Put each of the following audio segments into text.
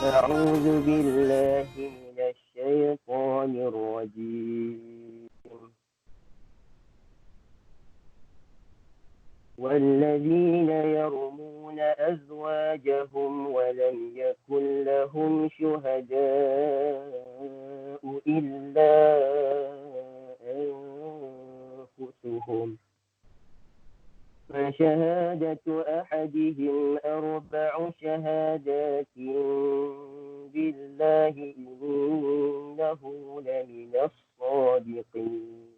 أعوذ بالله من الشيطان الرجيم. والذين يرمون أزواجهم ولم يكن لهم شهداء إلا أنفسهم فشهادة أحدهم أربع شهادات بالله إنه لمن الصادقين.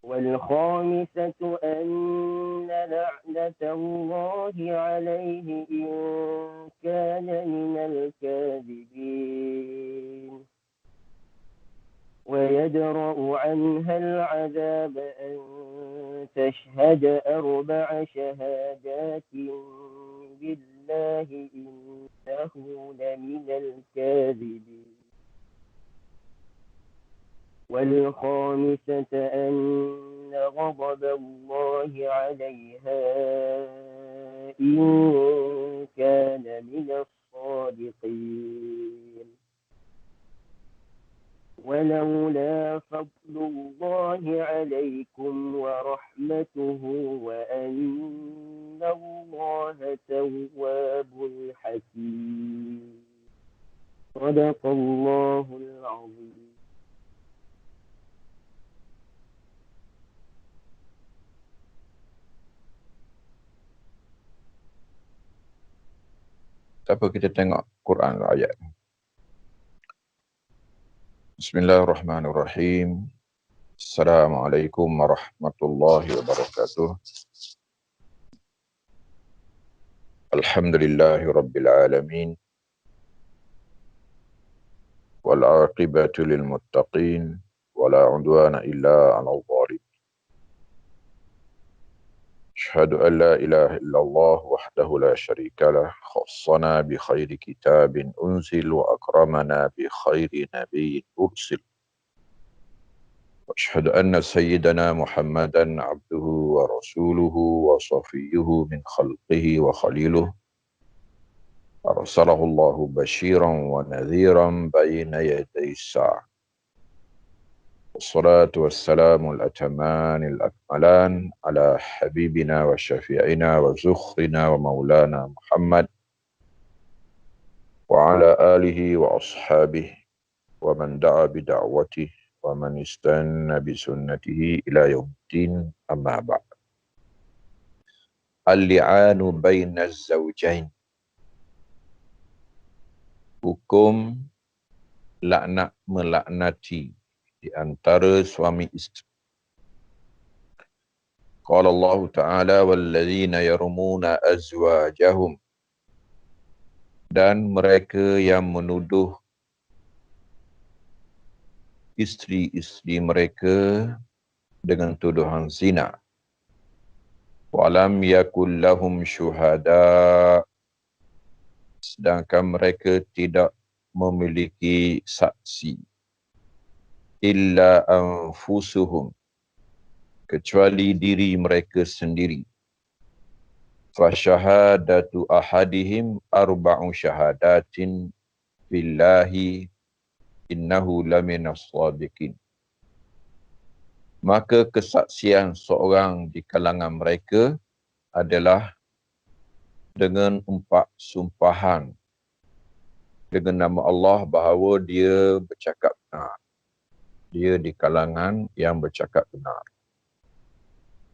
والخامسة أن لعنة الله عليه إن كان من الكاذبين ويدرأ عنها العذاب أن تشهد أربع شهادات بالله إنه لمن الكاذبين. والخامسة أن غضب الله عليها إن كان من الصادقين. ولولا فضل الله عليكم ورحمته وأن الله تواب حكيم. صدق الله العظيم. Siapa kita tengok Quran ayat. Bismillahirrahmanirrahim. Assalamualaikum warahmatullahi wabarakatuh. Alhamdulillahi rabbil alamin. Wal aqibatu lil muttaqin. Wala udwana illa 'alal zalimin. Asyhadu an la ilaha illallah wahdahu la syarika lah. Khassana bi khairi kitabin unzil wa akramana bi khairi nabiyyin ursil. وأشهد أن سيدنا محمدا عبده ورسوله وصفيه من خلقه وخليله أرسله الله بشيرا ونذيرا بين يدي الساعة. والصلاة والسلام الأتمان الأكملان على حبيبنا وشفيعنا وزخرنا ومولانا محمد وعلى آله وأصحابه ومن دعا بدعوته ومن استنى بسنته إلى يوم الدين أما بعد. Al-li'anu baina az-zawjain. Hukum laknat melaknati di antara suami isteri. Qala Allah Ta'ala walladzina yarmuna azwajahum, dan mereka yang menuduh isteri-isteri mereka dengan tuduhan zina. Walam yakul lahum syuhada, sedangkan mereka tidak memiliki saksi. Illa anfusuhum, kecuali diri mereka sendiri. Fasyahadatu ahadihim arba'u syahadatin billahi innahu laminas shadiqin. Maka kesaksian seorang di kalangan mereka adalah dengan 4 sumpahan dengan nama Allah bahawa dia bercakap benar. Dia di kalangan yang bercakap benar.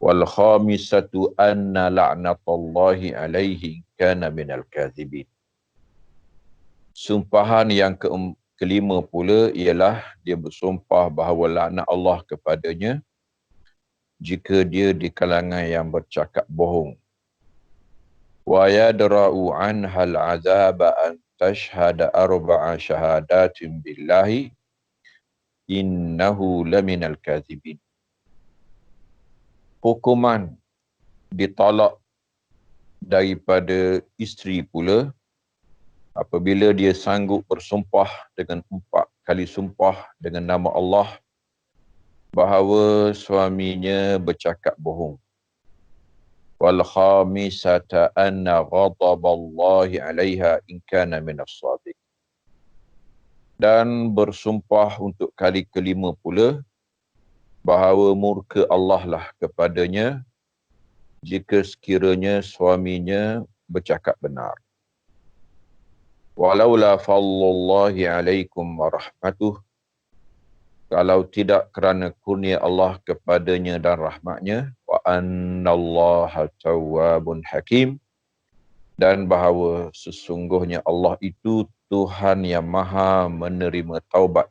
Wal khamisatu anna la'natallahi alaihi kana minal kadzibin. Sumpahan yang kelima pula ialah dia bersumpah bahawa laknat Allah kepadanya jika dia di kalangan yang bercakap bohong. Wa yadra'u anhal azaba an tashhada arba'a syahadatin billahi innahu laminal kadzibin. Hukuman ditolak daripada isteri pula apabila dia sanggup bersumpah dengan 4 kali sumpah dengan nama Allah bahawa suaminya bercakap bohong. wal khamisata anna ghadaballahi 'alaiha in kana minas shadiqin. Dan bersumpah untuk kali kelima pula bahawa murka Allah lah kepadanya jika sekiranya suaminya bercakap benar. Walaula fadlullahi 'alaikum wa rahmatuh, kalau tidak kerana kurnia Allah kepadanya dan rahmatnya, wa annallaha tawwabun hakim, dan bahawa sesungguhnya Allah itu Tuhan yang maha menerima taubat,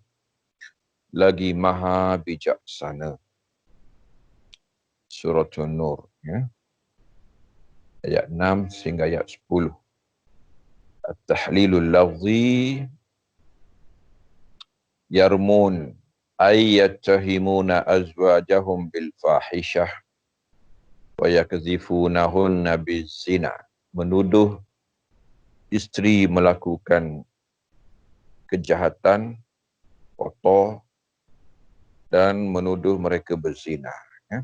lagi maha bijaksana. Surah An-Nur, ya. Ayat 6 sehingga ayat 10. At-tahlilul lafzi yarmun ay yattahimuna azwajahum bil fahishah wa yakzifunahunna bizina. Menuduh isteri melakukan kejahatan, kotor, dan menuduh mereka berzina. Ya.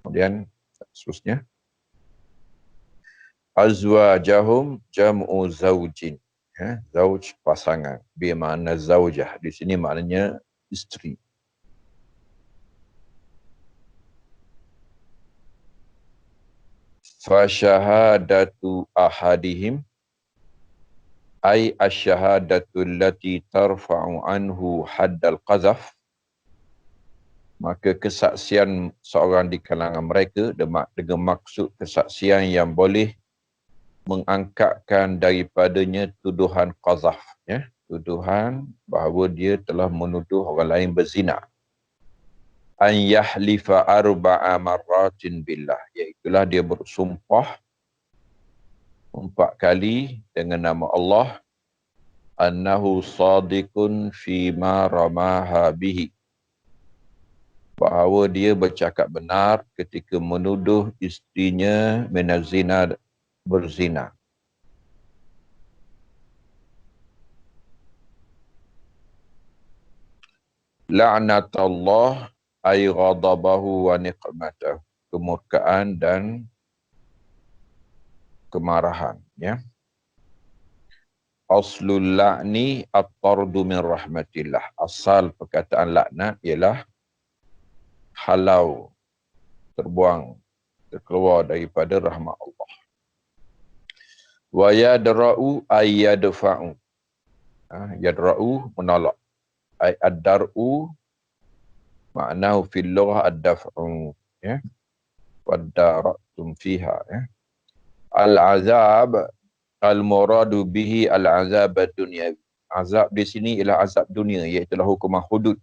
Kemudian seterusnya, azwajahum jam'u zaujin. Ya, zauj pasangan. Bermakna zaujah. Di sini maknanya isteri. Fasyahadatu ahadihim ay asyhadatu allati tarfa'u anhu haddal qazaf. Maka kesaksian seorang di kalangan mereka dengan maksud kesaksian yang boleh mengangkatkan daripadanya tuduhan qazaf, ya, tuduhan bahawa dia telah menuduh orang lain berzina. An yahlifa arba'a marratin billah, iaitulah dia bersumpah 4 kali dengan nama Allah, annahu sadiqun fima ramaha bihi, bahawa dia bercakap benar ketika menuduh isterinya minazina, berzina. La'natallah ay ghadabahu wa niqmatahu, kemurkaan dan kemarahan, ya. Aslul la'ni at-tardu min rahmatillah. Asal perkataan laknat ialah halau, terbuang, terkeluar daripada rahmat Allah. Wa yadra'u ay yadfa'u. Yadra'u menolak. Ay ad-dar'u ma'nahu fil lughah ad-daf'u, ya. Wadara'tum fiha, ya. Al-azab al-muradu bihi al-azab ad-dunyawi. Azab di sini ialah azab dunia, iaitu hukuman hudud.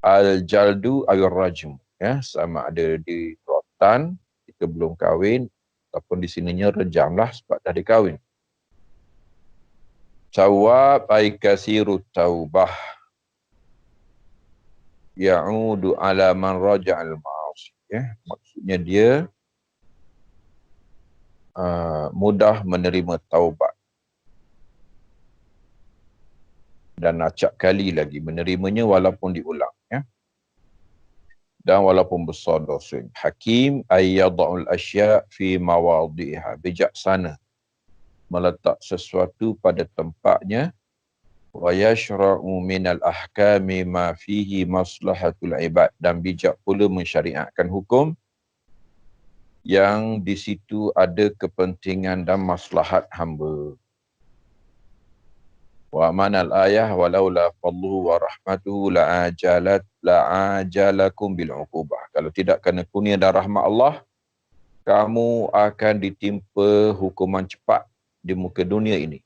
Al-jaldu ay-rajm, ya, sama ada di rotan jika belum kahwin, ataupun di sininya rejamlah sebab dah dikahwin. Tawab ay kasirut taubah, ya'udu ala man raja'al ma'asi, ya. Maksudnya dia mudah menerima taubat dan acap kali lagi menerimanya walaupun diulang, ya. Dan walaupun besar dosa. Hakim ay yada'ul asya' fi mawadhiha, bijaksana meletak sesuatu pada tempatnya. Wa yashra'u minal ahkami ma fihi maslahatul ibad, dan bijak pula mensyariatkan hukum yang di situ ada kepentingan dan maslahat hamba. Wa manal ayah walaula fadluhu wa rahmatuhu la'ajalakum bil uqubah. Kalau tidak kerana kurnia dan rahmat Allah, kamu akan ditimpa hukuman cepat di muka dunia ini.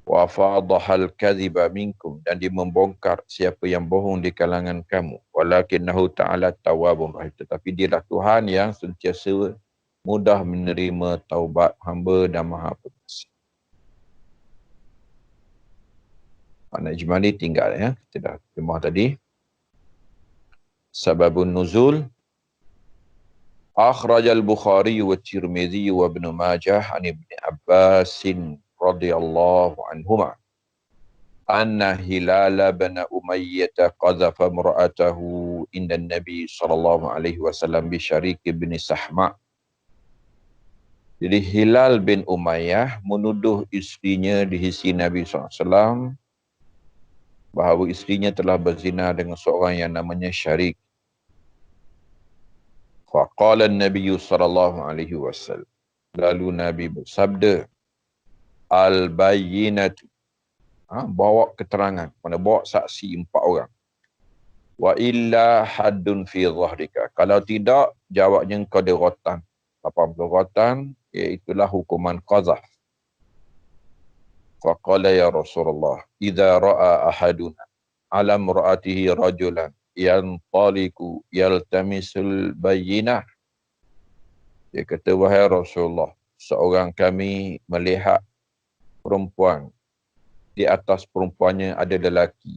Wa fadahal kadhiba minkum, dan dia membongkar siapa yang bohong di kalangan kamu. Walakinnahu ta'ala tawwabur rahim, tetapi dialah Tuhan yang sentiasa mudah menerima taubat hamba dan maha pengasih. Makna ijmali tinggal, ya, kita dah terjemah tadi. Sababun nuzul, akhrajal Bukhari wa Tirmidzi wa Ibn Majah an Ibn Abbas radhiyallahu anhuma anna Hilal bin Umayyah qadhafa imra'atahu inda Nabi SAW bi Syarik bin Sahma. Jadi Hilal bin Umayyah menuduh isterinya di sisi Nabi SAW bahawa isterinya telah berzina dengan seorang yang namanya Syarik. Faqala Nabi SAW. Lalu Nabi bersabda, al-bayyinatu, bawa keterangan, mana bawa saksi 4 orang. Wa illa haddun fi zahrika. Kalau tidak, jawabnya engkau dirotan. 80 rotan, iaitulah hukuman qazaf. Faqala ya Rasulullah, idza ra'a ahaduna ala imra'atihi rajulan yantaliku yaltamisul bayyinah. Dia kata, wahai Rasulullah, seorang kami melihat perempuan, di atas perempuannya ada lelaki.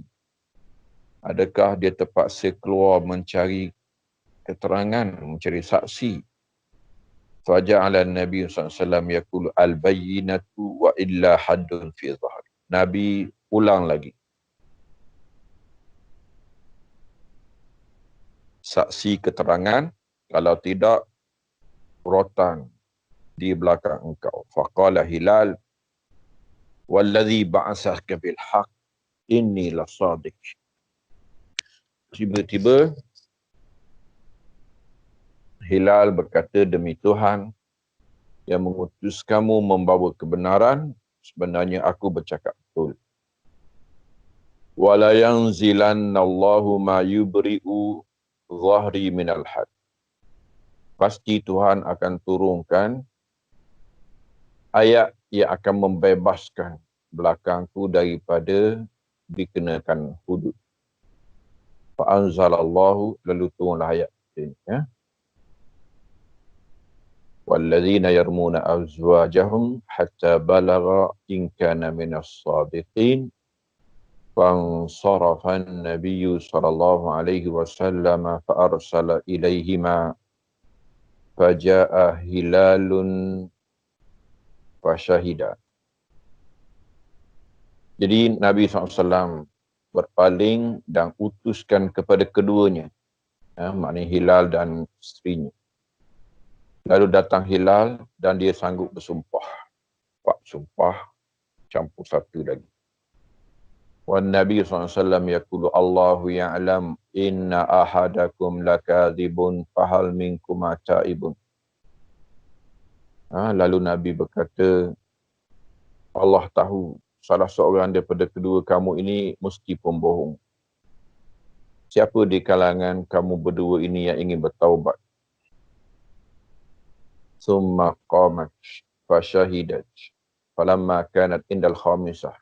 Adakah dia terpaksa keluar mencari keterangan, mencari saksi? Faja'ala Nabi SAW yaqulu al-bayyinatu wa illa haddun fi dhahri. Nabi ulang lagi. Saksi keterangan, kalau tidak, rotan di belakang engkau. Faqala Hilal, walladhi ba'asaka bil haq, inni la sadiq. Tiba-tiba Hilal berkata, demi Tuhan yang mengutus kamu membawa kebenaran, sebenarnya aku bercakap betul. Wala yanzilannallahu ma yubri'u zahri minal had. Pasti Tuhan akan turunkan ayat yang akan membebaskan belakangku daripada dikenakan hudud. Fa'anzalallahu, lalu turunlah ayat ini. وَالَّذِينَ يَرْمُونَ أَزْوَاجَهُمْ حَتَّى بَلَغَ إِنْ كَانَ مِنَ الصَّادِقِينَ فَانْصَرَفَ النَّبِيُّ صلى الله عليه وسلم فَأَرْسَلَ إِلَيْهِمَا فَجَاءَ هِلَالٌ فَشَهِدَ. Jadi Nabi SAW berpaling dan utuskan kepada keduanya, maknanya Hilal dan isterinya. Lalu datang Hilal dan dia sanggup bersumpah. 4 sumpah campur 1 lagi. Wan Nabi SAW yaqulu Allahu ya'lam inna ahadakum lakadzibun fahal minkum ta'ibun. Lalu Nabi berkata, Allah tahu salah seorang daripada kedua kamu ini mesti pembohong. Siapa di kalangan kamu berdua ini yang ingin bertaubat? Summa qamat fasyahidat. Falamma kanat indal khamisah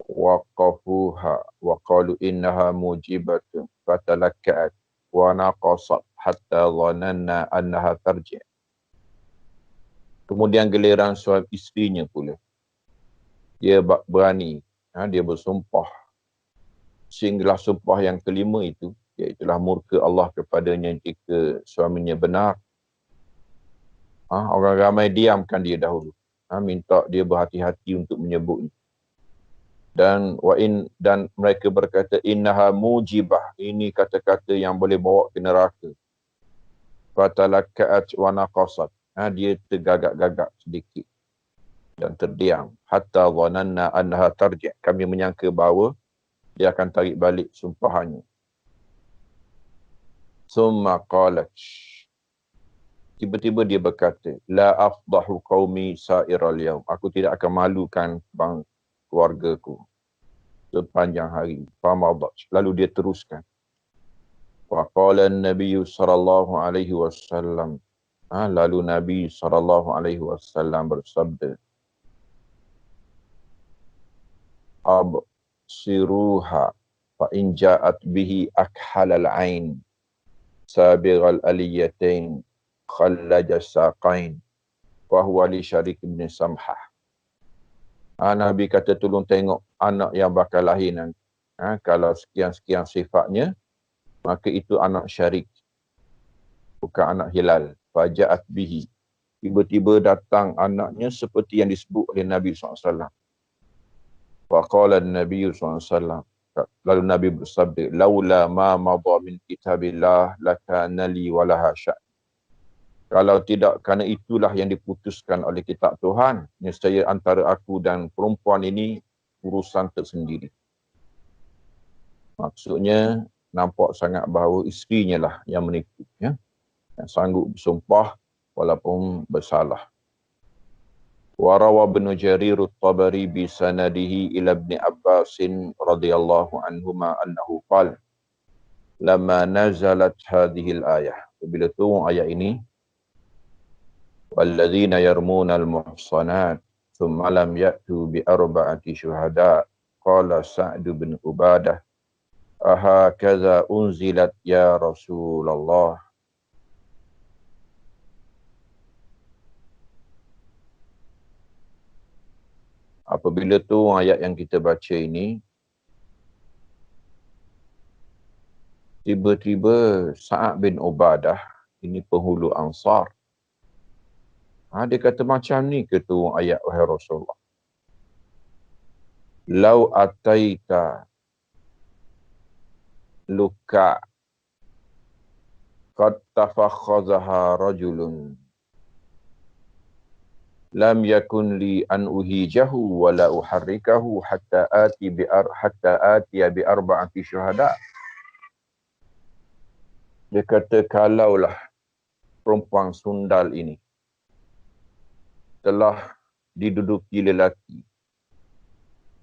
waqafuha wa qalu innaha mujibatun fatalakkat wa naqasat hatta dhananna annaha tarji'. Kemudian giliran suami isterinya pula. Dia berani, dia bersumpah. Sehinggalah sumpah yang kelima itu, iaitulah murka Allah kepadanya jika suaminya benar. Orang ramai diamkan dia dahulu. Minta dia berhati-hati untuk menyebutnya. Dan mereka berkata innaha mujibah, ini kata-kata yang boleh bawa ke neraka. Fatalakkat wa naqasat, dia tergagak-gagak sedikit dan terdiam. Hatta dhananna annaha tarji', kami menyangka bahawa dia akan tarik balik sumpahannya. Summa qalat, tiba-tiba dia berkata, la afdahu qaumi sa'iral yaum, aku tidak akan malukan keluargaku sepanjang hari. Famadat, lalu dia teruskan. Wa qala an-nabiy sallallahu alaihi wasallam, lalu Nabi sallallahu alaihi wasallam bersabda, absiruha fa in ja'at bihi akhalal ain sabighal aliyatain khallaj saqain wa huwa li Syarik bin Samhah. Nabi kata tolong tengok anak yang bakal lahir nanti. Kalau sekian-sekian sifatnya, maka itu anak Syarik, bukan anak Hilal. Faja'at bihi, tiba-tiba datang anaknya seperti yang disebut oleh Nabi SAW. Faqala Nabi SAW, Lalu Nabi bersabda, laula ma madha min kitabillah lakana li walaha sya'n. Kalau tidak, kerana itulah yang diputuskan oleh kitab Tuhan, nescaya antara aku dan perempuan ini urusan tersendiri. Maksudnya, nampak sangat bahawa isterinya lah yang menipu, ya, yang sanggup bersumpah walaupun bersalah. Warawa bin Jarir at-Tabari bi sanadihi ila Ibn Abbas radhiyallahu anhuma annahu qala lamma nazalat hadhihi al-ayah. Bila turun ayat ini, walladzina yarmuna al-muhsanat thumma lam ya'tu bi arba'ati syuhada qala Sa'd bin Ubadah ahakaza unzilat ya Rasulullah. Apabila tu ayat yang kita baca ini, tiba-tiba Sa'ad bin Ubadah, ini penghulu Ansar, dia kata macam ni ke tu ayat, wahai Rasulullah. Lau ataita luka qad tafakhazaha rajulun lam yakun li an uhijahu wa la uharrikahu hatta atiya bi arba'ati syuhada. Dia kata, kalaulah perempuan sundal ini telah diduduki lelaki,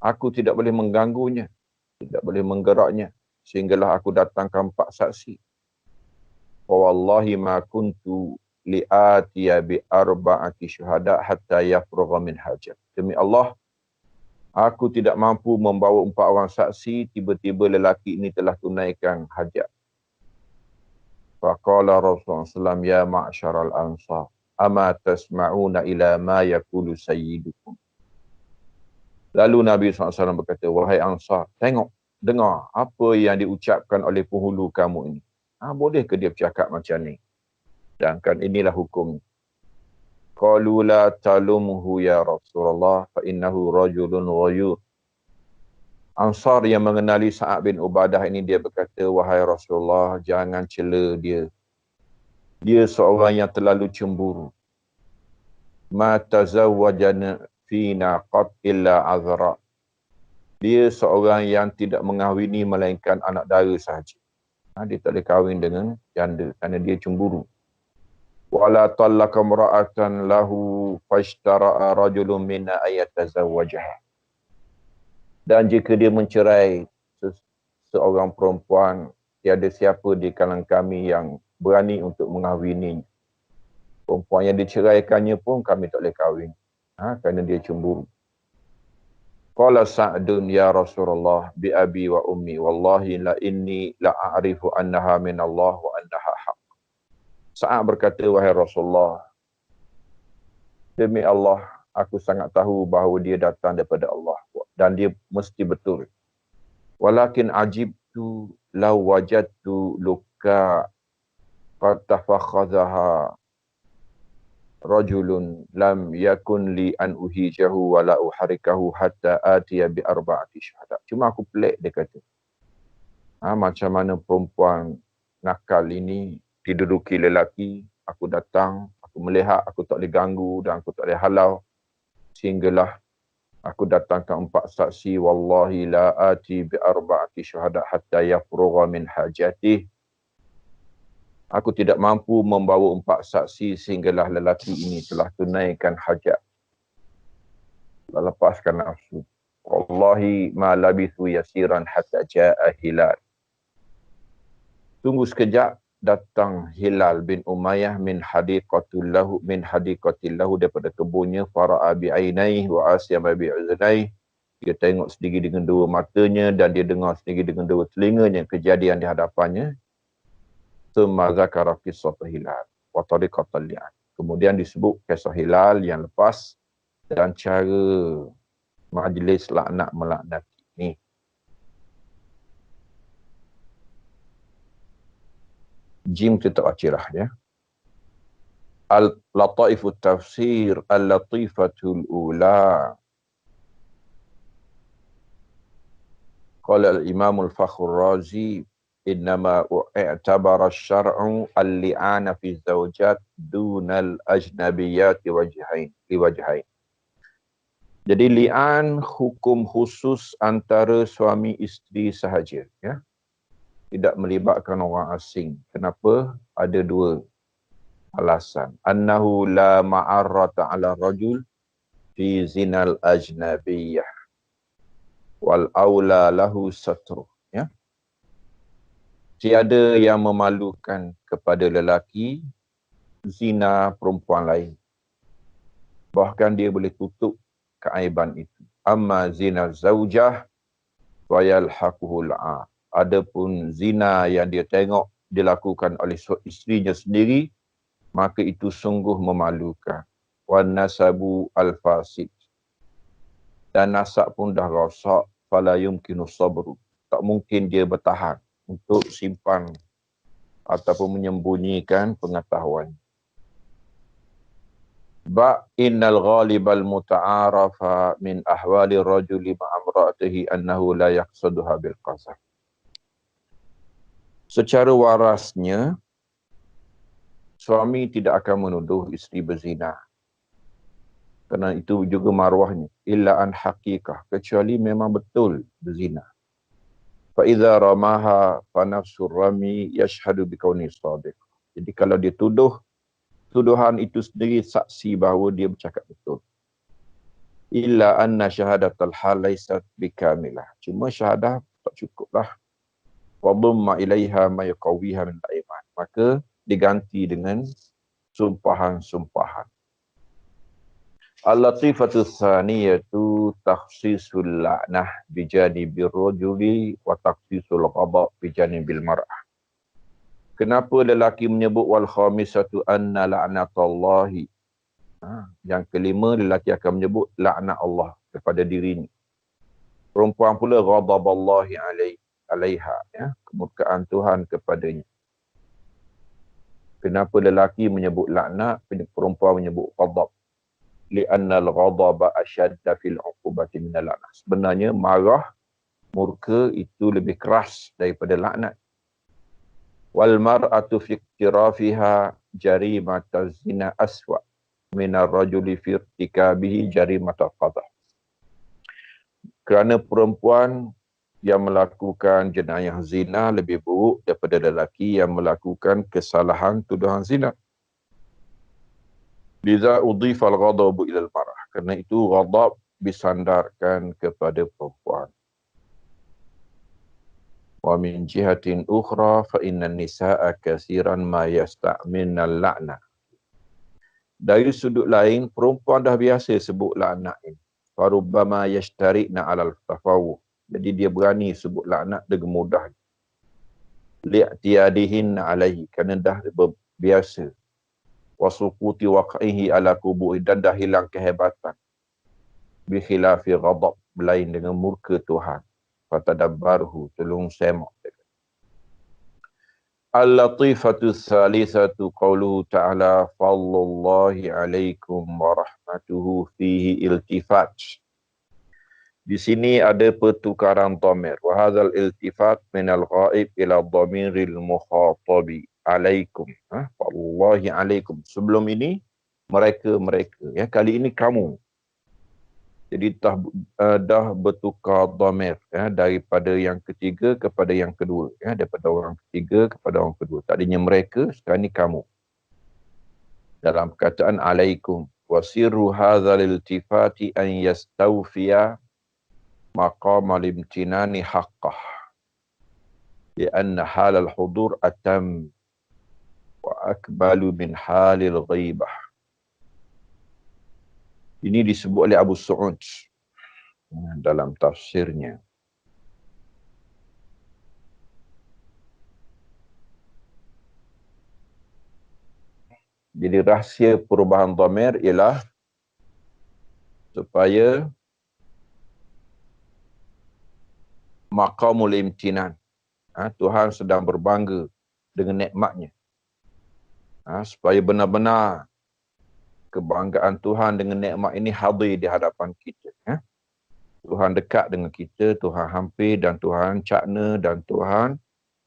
aku tidak boleh mengganggunya, tidak boleh menggeraknya, sehinggalah aku datangkan 4 saksi. Wallahi ma kuntu li'atiya bi arba'ati syuhada hatta yafrugha min hajat. Demi Allah, aku tidak mampu membawa 4 orang saksi tiba-tiba lelaki ini telah tunaikan hajat. Faqala Rasulullah SAW, ya ma'syaral ansar, ama tasma'una ila ma yaqulu sayyidukum. Lalu Nabi SAW berkata, wahai Ansar, tengok, dengar apa yang diucapkan oleh penghulu kamu ini. Boleh ke dia bercakap macam ni? Sedangkan inilah hukum. Qalu la talumhu ya Rasulullah fa innahu rajulun ghayur. Ansar yang mengenali Sa'ad bin Ubadah ini, dia berkata, wahai Rasulullah, jangan cela dia. Dia seorang yang terlalu cemburu. Ma tazawwajana fina qat illa azra. Dia seorang yang tidak mengahwini melainkan anak dara sahaja. Dia tak boleh kahwin dengan janda kerana dia cemburu. Wala talaqa imra'atan lahu fashtara'a rajulun minna ayatazawwajaha. Dan jika dia mencerai seorang perempuan, tiada siapa di kalangan kami yang berani untuk mengahwininya. Perempuan yang diceraikannya pun kami tak boleh kahwin. Kerana dia cemburu. Qala Sa'dun ya Rasulullah bi abi wa ummi wallahi la inni la a'rifu annaha min Allah wa annaha haq. Sa'ad berkata, wahai Rasulullah, demi Allah, aku sangat tahu bahawa dia datang daripada Allah dan dia mesti betul. Walakin ajibtu law wajadtu luka qad tafakhadhaha rajulun lam yakun li an uhijahu wa la uharikahu hatta atiya bi arba'ati syuhada. Cuma aku pelik, dia kata. Macam mana perempuan nakal ini diduduki lelaki, aku datang, aku melihat, aku tak boleh ganggu dan aku tak boleh halau, sehinggalah aku datangkan 4 saksi. Wallahi la ati bi arba'ati syuhada hatta yafrugha min hajatih. Aku tidak mampu membawa 4 saksi sehinggalah lelaki ini telah tunaikan hajat, telah lepaskan nafsu. Wallahi ma labithu yasiran hatta ja'a hilal. Tunggu sekejap, datang Hilal bin Umayyah min hadiqatillahu daripada kebunnya, fara'a bi'ainaihi wa asyama bi'udhnaihi. Dia tengok sendiri dengan 2 matanya dan dia dengar sendiri dengan 2 telinganya kejadian di hadapannya. Tsumma zakara qissat Hilal wa tariqatal li'an. Kemudian disebut kisah Hilal yang lepas dan cara majlis laknat melaknati ni. Jim kita tak baca lah, ya. Al-Lataifut Tafsir Al-Latifatul Ula. Qala al-Imam al-Fakhr Razi innama i'tabara asy-syar'u al-li'ana fi zawjat dunal ajnabiyyat liwajhain. Jadi li'an hukum khusus antara suami isteri sahaja, ya. Tidak melibatkan orang asing. Kenapa? Ada dua alasan. Annahu la ma'arrata 'ala rajul fi zinal ajnabiyyah wal aula lahu satru, ya. Tiada yang memalukan kepada lelaki zina perempuan lain. Bahkan dia boleh tutup keaiban itu. Amma zina zaujah wa yalhaquhul 'ar. Adapun zina yang dia tengok dilakukan oleh isterinya sendiri, maka itu sungguh memalukan. Wan nasabu al-fasid. Dan nasab pun dah rosak, fala yumkinu sabru. Tak mungkin dia bertahan untuk simpan ataupun menyembunyikan pengetahuan. Ba innal ghalibal muta'arafa min ahwali rajuli ma'amra'atihi annahu la yaqsaduha bil qasam. Secara warasnya, suami tidak akan menuduh isteri berzina. Kerana itu juga maruahnya. Illa an haqiqah. Kecuali memang betul berzina. Fa'idha ramaha fanafsur rami yashhadu bikauni sadiq. Jadi kalau dia tuduh, tuduhan itu sendiri saksi bahawa dia bercakap betul. Illa anna syahadatal hal laysat bikamilah. Cuma syahadah tak cukuplah. Wa dhamma ilaiha ma yaqawiha min al-iman. Maka diganti dengan sumpahan-sumpahan. Al-latifatu tsaniyatu takhsisul la'nah bijanibil rajuli wa takhsisul ghadab bijanibil mar'ah. Kenapa lelaki menyebut wal khamisatu anna la'natallahi? Yang kelima, lelaki akan menyebut laknat Allah kepada dirinya. Perempuan pula ghadaballahi alaiha, ya, kemurkaan Tuhan kepadanya. Kenapa lelaki menyebut laknat, perempuan menyebut ghadab? Li'anna al-ghadaba ashadda fil 'uqubati min al-la'nah. Sebenarnya marah, murka itu lebih keras daripada laknat. Wal mar'atu fi iktirafiha jarimata zina aswa min ar-rajuli fi irtikabihi jarimata qadha. Kerana perempuan yang melakukan jenayah zina lebih buruk daripada lelaki yang melakukan kesalahan tuduhan zina. Liza udhifa al-ghadabu ila al-mar'ah. Kerana itu ghadab disandarkan kepada perempuan. Wa min jihatin ukhra fa inna nisaa katsiran ma yasta'minna al-la'na. Dari sudut lain, perempuan dah biasa sebut laknat ini. Farubbama yashtari'na 'alal tafawuh. Jadi dia berani sebut laknat dengan mudah. Li'tiyadihin 'alaihi, kerana dah biasa. Wasuquti waq'ihi 'ala kubuhi, dan dah hilang kehebatan. Bi khilafi ghadab, lain dengan murka Tuhan. Fatadabbarhu, tolong semak. Al-latifatu tsalitsatu qauluhu ta'ala fallallahi 'alaikum wa rahmatuhu fihi iltifat. Di sini ada pertukaran dhamir. Wa hadzal iltifat min al-ghaib ila dhamiril mukhatabi 'alaikum. Fallallahi 'alaikum. Sebelum ini mereka, ya, kali ini kamu. Jadi dah bertukar dhamir, ya, daripada yang ketiga kepada yang kedua, ya, daripada orang ketiga kepada orang kedua. Tadinya mereka, sekarang ni kamu. Dalam perkataan alaikum, wasirru hadzal iltifati an yastawfiya maqam al-imtinani haqqah. Lianna halal hudur atam wa akbalu min halil ghaibah. Ini disebut oleh Abu Su'ud dalam tafsirnya. Jadi rahsia perubahan dhamir ialah supaya maqamul imtinan, Tuhan sedang berbangga dengan nikmatnya. Supaya benar-benar kebanggaan Tuhan dengan nikmat ini hadir di hadapan kita. Tuhan dekat dengan kita, Tuhan hampir dan Tuhan cakna dan Tuhan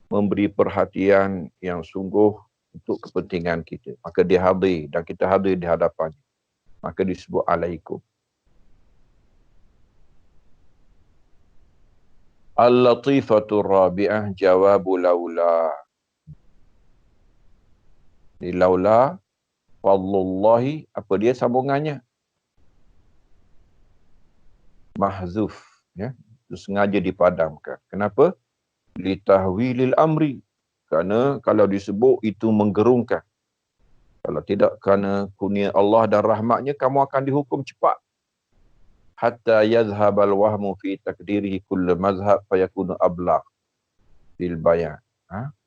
memberi perhatian yang sungguh untuk kepentingan kita. Maka dia hadir dan kita hadir di hadapannya. Maka disebut alaikum. Al-latifatul rabi'ah jawabu laula. Di laula fadlullahi, apa dia sambungannya? Mahzuf. Ya. Itu sengaja dipadamkan. Kenapa? Litahwilil amri. Kerana kalau disebut itu menggerungkan. Kalau tidak kerana kurnia Allah dan rahmatnya, kamu akan dihukum cepat. Hatta yazhabal wahmu fi takdirihi kulla mazhab fayakunu ablagh fil bayan.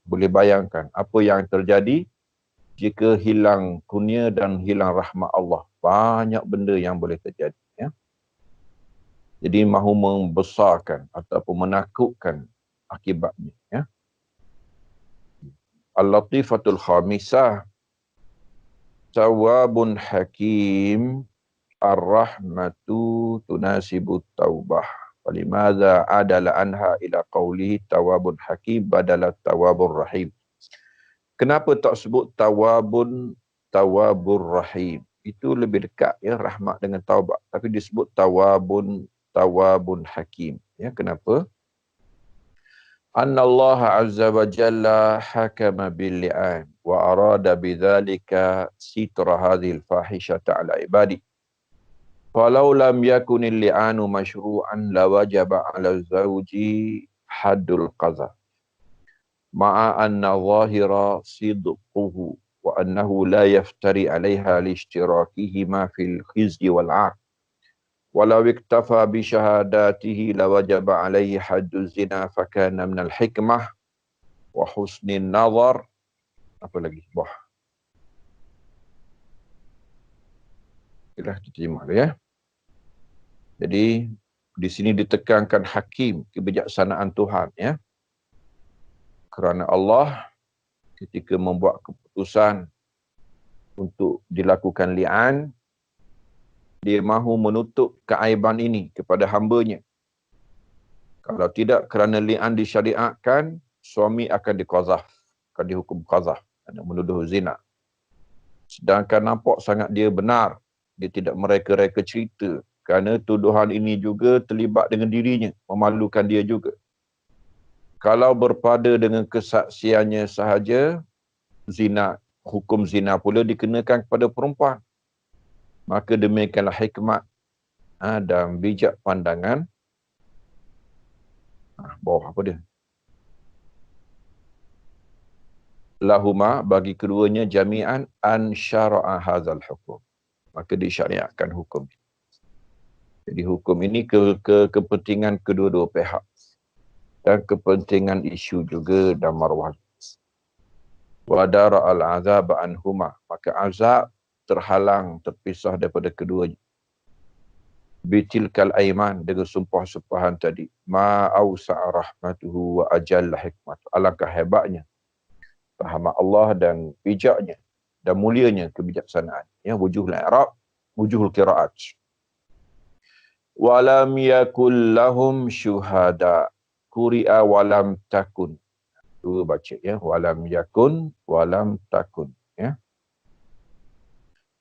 Boleh bayangkan apa yang terjadi jika hilang kurnia dan hilang rahmat Allah. Banyak benda yang boleh terjadi. Ya. Jadi mahu membesarkan ataupun menakutkan akibatnya. Ya. Al-latifatul khamisah. Tawabun hakim. Ar-rahmatu tunasibut taubah. Walimadha adala anha ila qawlihi tawabun hakim badala tawabun rahim. Kenapa tak sebut tawabur rahim? Itu lebih dekat ya, rahmat dengan taubat. Tapi disebut tawabun hakim. Ya, kenapa? Anna Allah azza wa jalla hakama bil li'an wa arada bidzalika sitra hadhil fahishata ala ibadi. Falau lam yakunil li'anu masyru'an lawajaba ala zawji haddul qadha. Ma'a anna zahira sidquhu wa annahu la yaftari 'alayha lishtirakihima fil khizyi wal 'ar. Walau iktafa bi syahadatihi lawajaba 'alayhi haddu zina fakana minal hikmah wa husnin nazar. Apa lagi? Wah. Itulah terjemah ya. Jadi di sini ditekankan hakim, kebijaksanaan Tuhan ya. Kerana Allah ketika membuat keputusan untuk dilakukan li'an, dia mahu menutup keaiban ini kepada hamba-Nya. Kalau tidak, kerana li'an disyariatkan, suami akan diqazaf, akan dihukum qazaf, menuduh zina. Sedangkan nampak sangat dia benar, dia tidak mereka-reka cerita, kerana tuduhan ini juga terlibat dengan dirinya, memalukan dia juga. Kalau berpada dengan kesaksiannya sahaja, zina, hukum zina pula dikenakan kepada perempuan. Maka demikianlah hikmat dan bijak pandangan. Bawah apa dia? Lahuma, bagi keduanya jami'an an syara'a hadzal hukum. Maka disyariatkan hukum. Jadi hukum ini kepentingan kedua-dua pihak. Dan kepentingan isu juga dan marwah. Wa dara al-azab anhuma. Maka azab terhalang, terpisah daripada keduanya. Bitilkal aiman, dengan sumpah-sumpahan tadi. Ma awsa'a rahmatuhu wa ajalla hikmat. Alangkah hebatnya rahmat Allah dan bijaknya dan mulianya kebijaksanaan. Ya, wujuhul i'rab, wujuhul qiraat. Walam yakul lahum syuhada. Quri'a walam takun. Dua baca ya, walam yakun walam takun ya.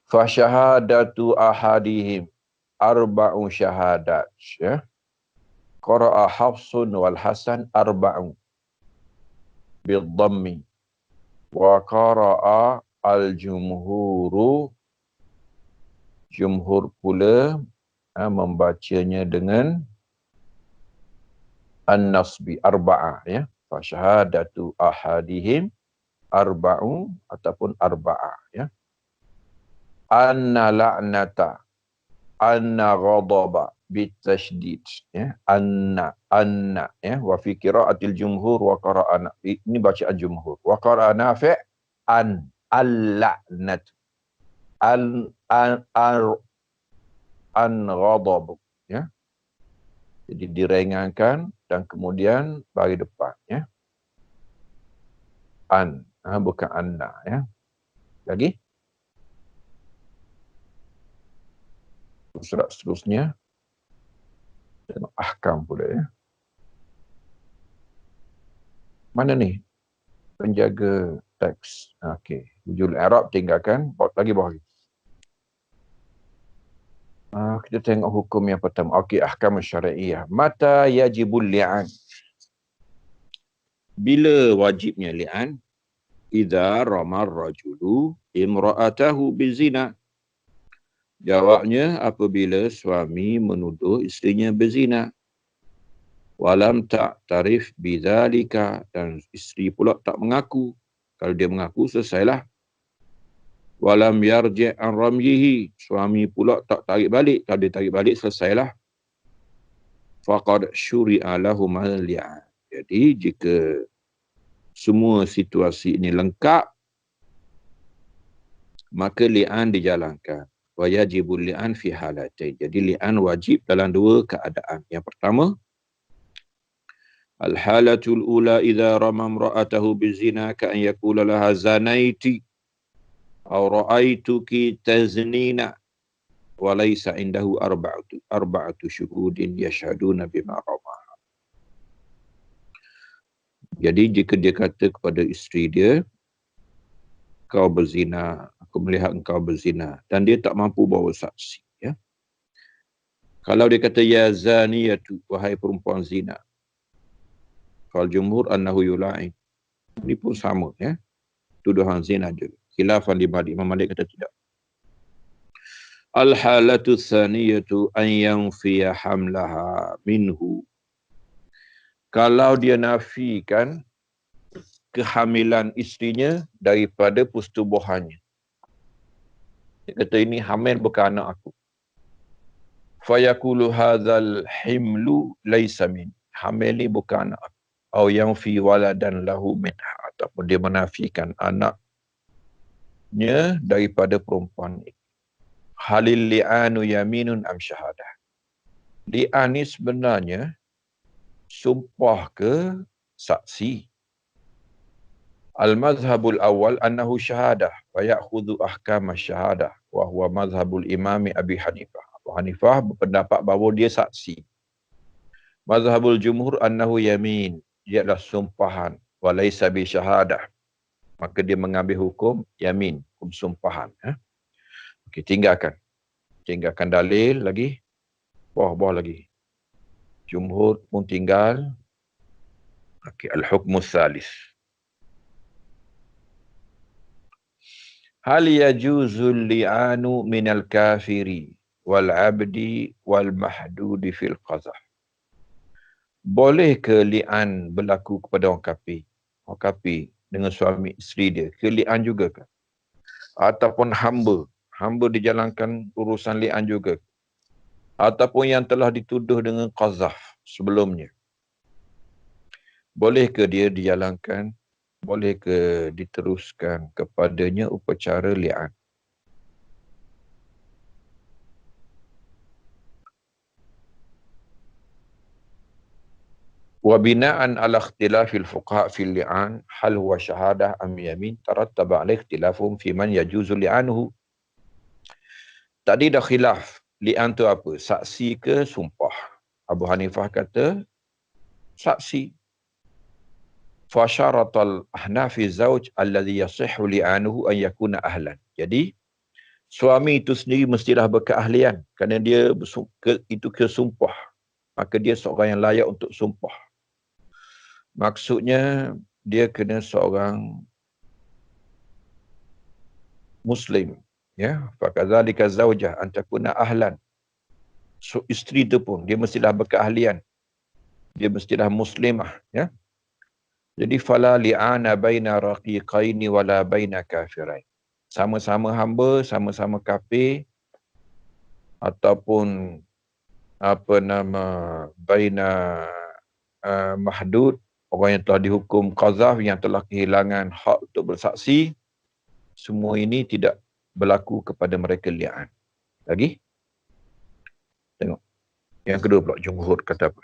Fa syahadatu ahadihim arba'u syahadat ya. Qara'a Hafsun wal Hasan arba'u bil dhammi wa qara'a al-jumhuru, jumhur pula membacanya dengan an-nasbi arba'ah ya. Fa syahadatu ahadihim arba'u ataupun arba'ah ya. Anna la'nata, anna ghadaba bitasydid ya. Anna ya, wa fi qira'atil jumhur wa qara'ana, ini bacaan jumhur, wa qara'a Nafi' an al-la'nat an ghadab ya. Jadi direngankan dan kemudian bagi depan ya. An, bukan anna ya. Lagi surat seterusnya Tengok ahkam pula ya. Mana ni? Penjaga teks. Okey. Hujul Arab tinggalkan. Lagi bawah lagi. Kita tengok hukum yang pertama. Okey, ahkam syar'iyah. Mata yajibul li'an. Bila wajibnya li'an? Idza ramar rajulu imra'atahu bizina. Jawabnya apabila suami menuduh isterinya berzina. Walam tak tarif bidzalika, dan isteri pula tak mengaku. Kalau dia mengaku, selesailah. Walam yarji' an ramyihi, suami pula tak tarik balik. Kalau dia tarik balik, selesailah. Faqad syuri'a lahum al-li'an. Jadi jika semua situasi ini lengkap, maka li'an dijalankan. Wa yajibul li'an fi halatain. Jadi li'an wajib dalam dua keadaan. Yang pertama, al-halatul ula idza rama imra'atahu bizina ka an yaqula laha zanaiti aw ra'aituki taznina wa laysa indahu arba'atu syuhudin yashhaduna bima rama. Jadi jika dia kata kepada isteri dia, kau berzina, aku melihat engkau berzina, dan dia tak mampu bawa saksi, ya. Kalau dia kata ya zaniyatu, wahai perempuan zina, fal jumhur annahu yula'in. Ini pun sama, ya. Tuduhan zina juga. Khilafan li Malik. Imam Malik kata tidak. Al-halatu tsaniyatu an yanfiya hamlaha minhu. Kalau dia nafikan kehamilan isterinya daripada persetubuhannya. Dia kata ini hamil bukan anak aku. Fayaqulu hadzal himlu laysa min. Hamil ni bukan anak aku. Au yang fi waladan lahu minha, ataupun dia menafikan anaknya daripada perempuan itu. Halil li'anu yaminun am syahadah. Li'an ni sebenarnya sumpah ke saksi. Al-mazhabul awal annahu syahadah wa ya'khudhu ahkam syahadah wa huwa mazhabul imami Abi Hanifah. Abu Hanifah berpendapat bahawa dia saksi. Mazhabul jumhur annahu yamin. Dia adalah sumpahan. Wa laysa bi syahadah. Maka dia mengambil hukum yamin, hukum sumpahan. Okey, tinggalkan. Tinggalkan dalil lagi. Bawah lagi. Jumhur pun tinggal. Okey, al-hukmu tsalis. Hal yajuzul li'anu minal kafiri wal abdi wal mahdudi fil qazah. Boleh ke li'an berlaku kepada orang kafir? Orang kafir dengan suami isteri dia. Ke li'an juga ke? Ataupun hamba. Hamba dijalankan urusan li'an juga. Ataupun yang telah dituduh dengan qazah sebelumnya. Boleh ke dia dijalankan? Boleh ke diteruskan kepadanya upacara li'an? Wa bina'an ala ikhtilafil fuqaha fil li'an hal huwa syahadah am yamin tarattaba alaihi ikhtilafum fi man yajuzu li'anuhu. Tadi dah khilaf, li'an tu apa? Saksi ke sumpah? Abu Hanifah kata saksi. Fa syaratal ahnafi zauj alladhi yasihhu li'anuhu an yakuna ahlan. Jadi suami itu sendiri mestilah berkeahlian kerana dia itu kesumpah. Maka dia seorang yang layak untuk sumpah. Maksudnya dia kena seorang Muslim, ya. Fakadzalika zaujah an takuna ahlan. So, isteri itu pun dia mestilah berkeahlian. Dia mestilah muslimah, ya. Jadi fala li'ana baina raqiqaini wala baina kafirain. Sama-sama hamba, sama-sama kafir, ataupun baina mahdud, orang yang telah dihukum qazaf, yang telah kehilangan hak untuk bersaksi, semua ini tidak berlaku kepada mereka li'an. Lagi? Tengok. Yang kedua pula, jumhur kata apa?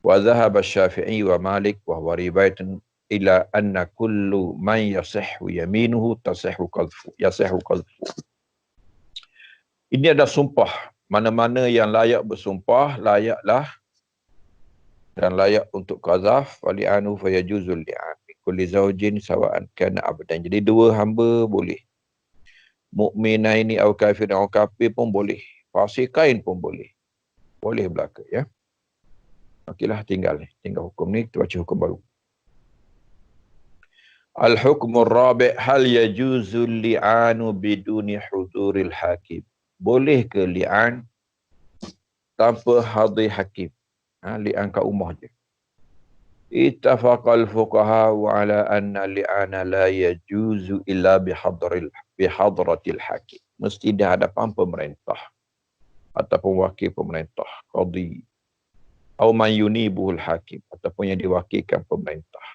Wa dhahaba Syafi'i wa Malik wa huwa riwayatun ila anna kullu man yasihhu yaminuhu tasihhu qadhfu. Yasihhu qadhfu. Ini adalah sumpah Mana-mana yang layak bersumpah, layaklah dan layak untuk qazaf, wali'anu fayajuzul li'an. Kulli zawjin sawa'an kana abdan. Jadi dua hamba boleh. Mukminaini atau kafir atau kafir pun boleh. Fasikain pun boleh. Boleh belaka, ya. Okeylah, tinggal hukum ni, kita baca hukum baru. Al-hukmur rabi' hal yajuzul li'anu biduni huduril hakim. Boleh ke li'an tanpa hadir hakim? Li'an kat rumah je. Ittafaqal fuqaha ala anna li'ana la yajuzu illa bihadratil hakim. Mesti di hadapan pemerintah ataupun wakil pemerintah, qadi, atau man yunibuhul hakim, ataupun yang diwakilkan pemerintah.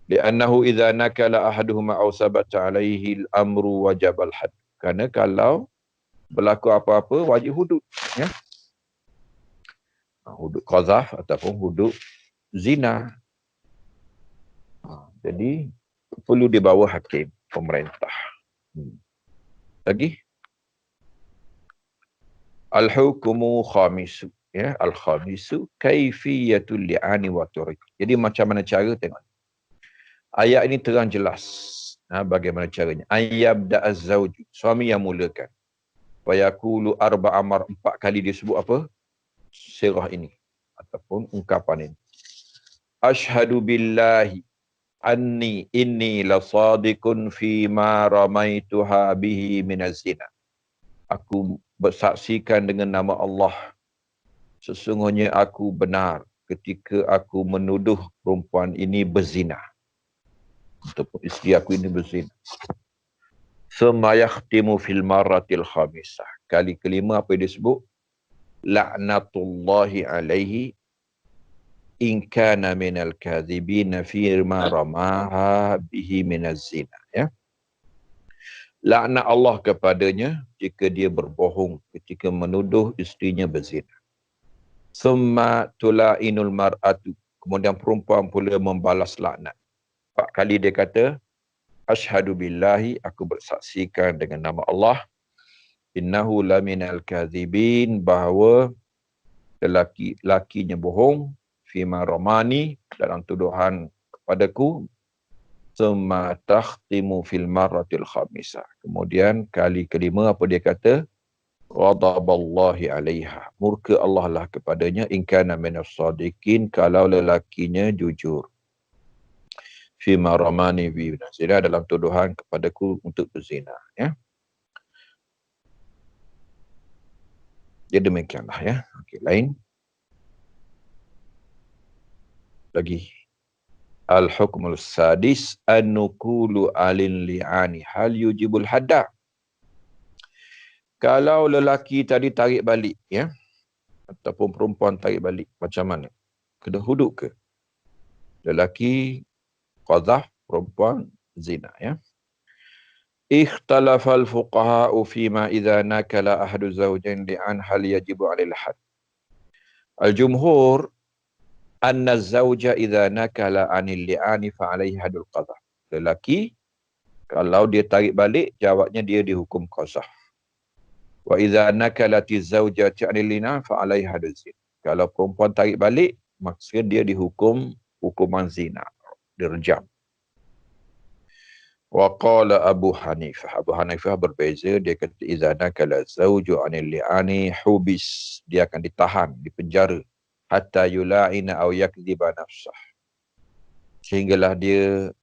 Li'annahu idza nakala ahaduhuma aw sabata alaihi al-amru wajib al-had. Kerana kalau berlaku apa-apa wajib hudud, ya. Hudud qazaf ataupun hudud zina. Jadi perlu dibawa hakim pemerintah. Lagi al-hukmu khamisu, ya, al-khamisu kaifiyatul li'ani wa turik. Jadi macam mana cara, tengok. Ayat ini terang jelas. Bagaimana caranya? Ayyabda az-zawj, suami yang mulakan. Wa yaqulu arba'a mar, 4 kali disebut apa? Sirah ini ataupun ungkapan ini. Ashhadu billahi anni inni lasadiqun fi ma ramaituha bihi minaz zina. Aku bersaksikan dengan nama Allah, sesungguhnya aku benar ketika aku menuduh perempuan ini berzina. Ataupun isteri aku ini berzina. Summa yakhtimu fil marratil khamisah. Kali kelima apa yang disebut? La'natullahi alaihi in kana minal kadhibina fi ma ramaha bihi minaz zina, ya. Laknat Allah kepadanya jika dia berbohong ketika menuduh isterinya berzina. Summa tula'inul mar'atu, kemudian perempuan pula membalas laknat. 4 kali dia kata, asyhadu billahi, aku bersaksikan dengan nama Allah, innahu laminal kadhibin, bahawa lakinya bohong, fima romani, dalam tuduhan kepadaku, summa takhtimu fil marratil khamisah. Kemudian kali kelima apa dia kata? Ghadaballahi alaiha, murka Allah lah kepadanya, in kana minas sadiqin, kalau lelakinya jujur. Fima romani bi zina, dalam tuduhan kepadaku untuk berzina, ya. Jadi demikianlah, ya. Okey, lain. Lagi. Al-hukmul sadis an-nukulu alin li'ani hal yujibul hadda. Kalau lelaki tadi tarik balik, ya, ataupun perempuan tarik balik, macam mana? Kena hudud ke? Lelaki qazaf, perempuan zina, ya. Ikhtalafal fuqaha'u fima idza nakala ahadu zawjain li'an hal yajibu 'alal had. Al-jumhur anna zawja idza nakala 'anil li'ani fa 'alaihi hadul qazaf. Lelaki kalau dia tarik balik, jawabnya dia dihukum qazaf. Wa idza nakalati zawjatu 'anil lina fa 'alaiha hadul zina. Kalau perempuan tarik balik, maksudnya dia dihukum hukuman zina, direjam. Wa qala Abu Hanifah. Abu Hanifah berbeza, dia kata idza nakala zawju 'anil li'ani hubis, dia akan ditahan, dipenjara, hatta yula'ina aw yakdziba nafsah, sehinggalah dia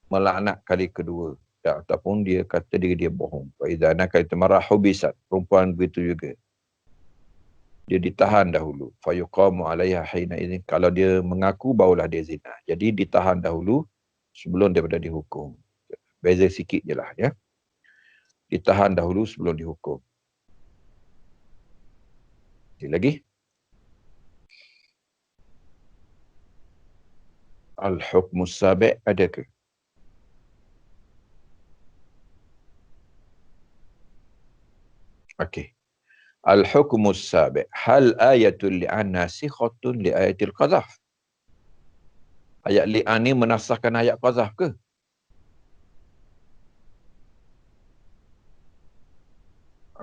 melaknat kali kedua, ataupun dia kata dia bohong. Wa idza nakala tamara hubisat, perempuan begitu juga, dia ditahan dahulu. Fa yuqamu 'alaiha hina idzin, kalau dia mengaku barulah dia zina. Jadi ditahan dahulu sebelum daripada dihukum. Beza sikit je lah, ya. Ditahan dahulu sebelum dihukum. Lagi. Al-hukmus sabi' ada ke? Okey. Al-hukmus sabi'. Hal ayatul li'an nasikhatun li ayatil qazaf. Ayat li'an ni menasahkan ayat qazaf ke?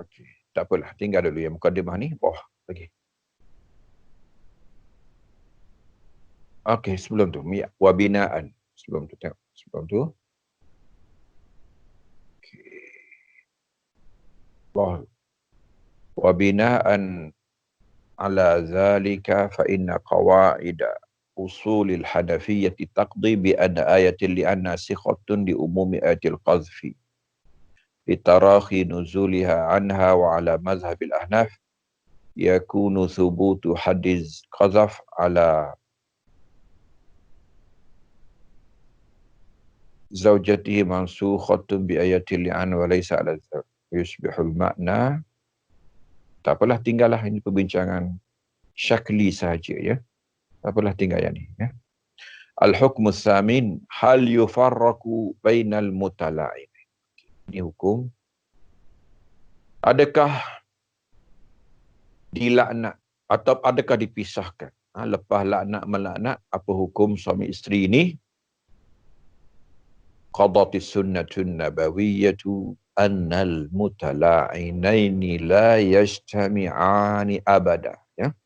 Okey. Tak apalah, tinggal dulu yang mukadimah ni. Lagi. Okey, sebelum tu. Wabinaan. Sebelum tu, tengok. Sebelum tu. Okay. Wabinaan ala zalika fa inna qawaida usulil hanafiyyati taqdi bi anna ayatil li'anna sikhatun li umumi ayatil qazfi litarahi nuzuliha anha wa ala mazhabil ahnaf yakunu thubutu hadiz qazaf ala zawjatihi mansukhatun bi ayatil li'an wa laysa ala yusbihul makna. Tak apalah, tinggallah, ini perbincangan syakli sahaja ya. Tak apalah, tinggal yang ni ya. Al-hukmu tsamin hal yufarraqu bainal mutala'in. Ini hukum. Adakah dilaknat atau adakah dipisahkan? Lepas laknat melaknat, apa hukum suami isteri ini? Qadatis sunnatun nabawiyyatu annal mutala'inaini la yajtami'ani abada. Ya.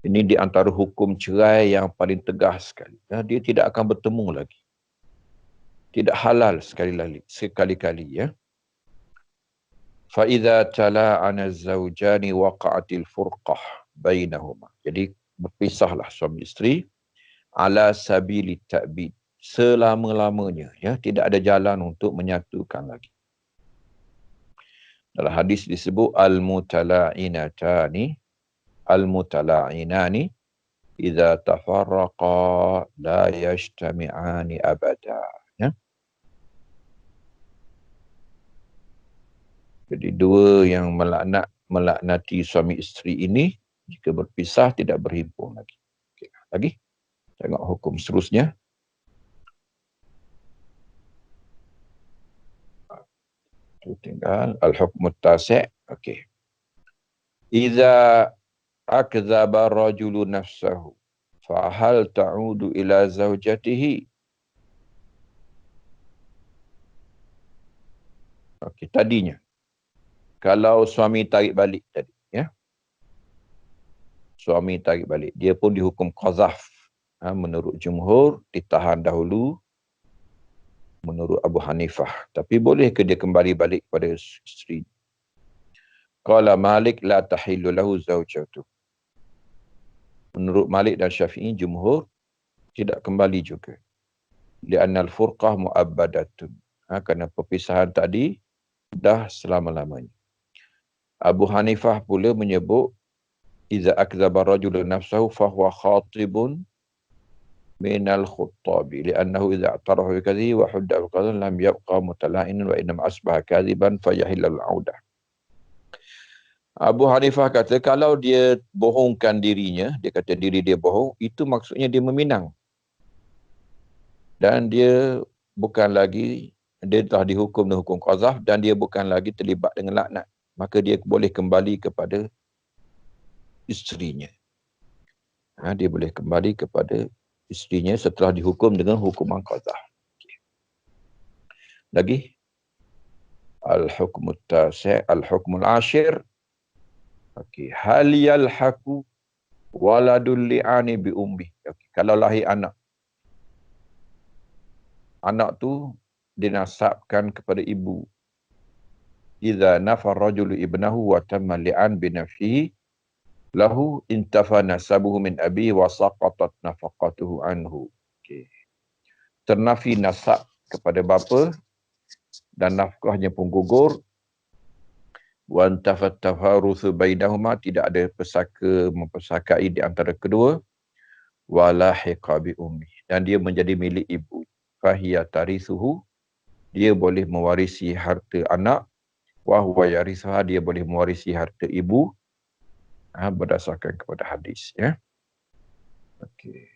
Ini di antara hukum cerai yang paling tegas sekali. Ya, dia tidak akan bertemu lagi. Tidak halal sekali-kali ya. Fa idza tala'ana az-zawjani waqa'atil furqah bainahuma. Jadi berpisahlah suami isteri ala sabili ta'bid, selama-lamanya ya, tidak ada jalan untuk menyatukan lagi. Dalam hadis disebut al-mutala'inani idza tafarraqa la yajtami'ani abada. Ya. Jadi dua yang melaknati suami isteri ini jika berpisah tidak berhimpun lagi. Okay. Lagi tengok hukum seterusnya. Itu tinggal al-hukm at-tasi'. Okey. Idza akdzaba rajulu nafsahu fa hal ta'udu ila zaujatihi? Okey, tadinya kalau suami tarik balik tadi ya. Suami tarik balik, dia pun dihukum qazaf. Menurut jumhur ditahan dahulu menurut Abu Hanifah. Tapi boleh ke dia kembali balik kepada isteri? Qala Malik la tahillu lahu zaujatu. Menurut Malik dan Syafi'i, jumhur tidak kembali juga. Li'anna al-furqah mu'abbadatun. Kerana perpisahan tadi dah selama-lamanya. Abu Hanifah pula menyebut iza akzaba rajulun nafsahu fahuwa khatibun minal khuttabi li'annahu iza a'tarahu bikadhi wa hudda al-qadhan lam yabqa mutala'inan wa innam asbaha kadhiban fayahillal audah. Abu Hanifah kata kalau dia bohongkan dirinya, dia kata diri dia bohong, itu maksudnya dia meminang. Dan dia bukan lagi, dia telah dihukum dengan hukum qazaf dan dia bukan lagi terlibat dengan laknat. Maka dia boleh kembali kepada isterinya. Dia boleh kembali kepada isterinya setelah dihukum dengan hukuman qazaf. Lagi al-hukmut tasi', al-hukmul ashir. Okey, hal yalhaqu waladul li'ani bi ummi. Okey, kalau lahir anak. Anak tu dinasabkan kepada ibu. Idza nafar rajulu ibnahu wa tamma li'an bi nafsihi lahu intafa nasabuhu min abi wa saqatat nafaqatuhu anhu. Okey. Ternafi nasab kepada bapa dan nafkahnya pun gugur. Wa intafat tafaruthu bainahuma, tidak ada pesaka mempersakai di antara kedua. Wa lahiqa bi ummi, dan dia menjadi milik ibu. Fahiya tarithuhu, dia boleh mewarisi harta anak. Wa huwa yarithuha, dia boleh mewarisi harta ibu. Berdasarkan kepada hadis ya. Okey.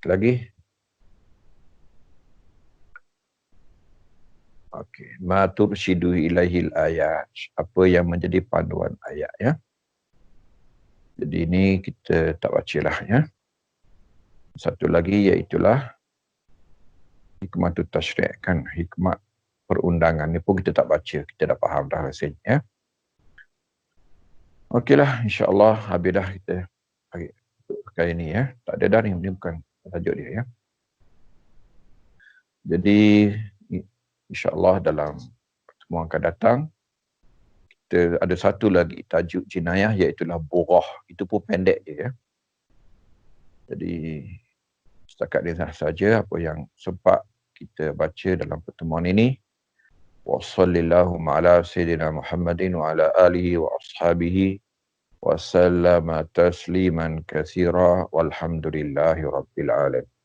Lagi. Okey, ma tursyidu ilaihil ayat, apa yang menjadi panduan ayat ya. Jadi ini kita tak bacalah ya. Satu lagi iaitulah hikmah tu tasyri', kan, hikmat perundangan ni pun kita tak baca, kita dah faham dah rasanya. Ya. Okeylah, insya-Allah habis dah kita kali ni ya. Tak ada dah ni bukan tajuk dia ya. Jadi insya-Allah dalam pertemuan akan datang kita ada satu lagi tajuk jenayah iaitu burah. Itu pun pendek je ya. Jadi setakat ini saja apa yang sempat kita baca dalam pertemuan ini. Wa sallallahu ala sayyidina Muhammadin wa ala alihi wa ashabihi wa sallama tasliman katsira walhamdulillahi rabbil alamin.